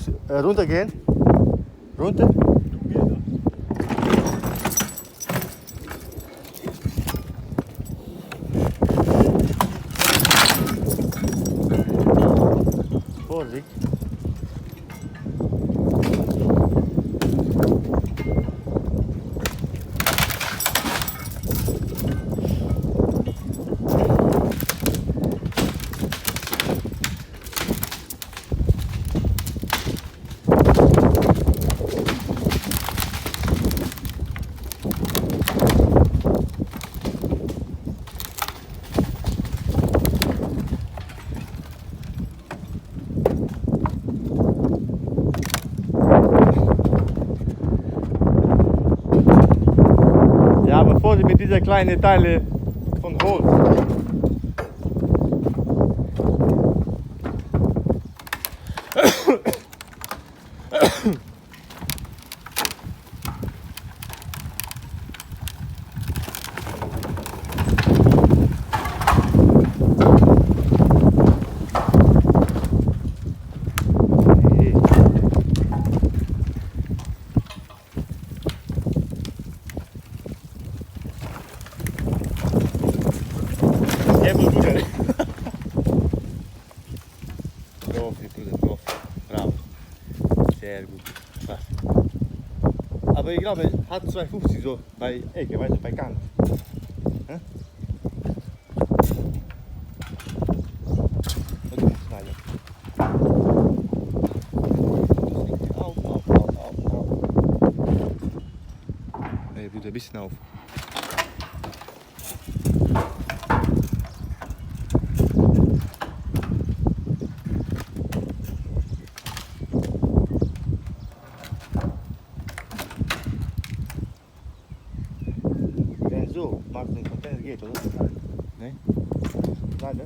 muss runtergehen. Runter. Vorsicht. Ja, aber Vorsicht mit dieser kleinen Teile von Holz. Helemaal goed, hè? Drauf, je doet het drauf. Bravo. Sehr gut. Fast. Aber ich glaube, hat 250 so bei Ecke, weißt du, bei Kant. Hä? Und du musst rein. Auf, auf, auf, auf, auf. Nee, doet ein bisschen auf. So, macht den Container geht, oder? Nee? Weiter?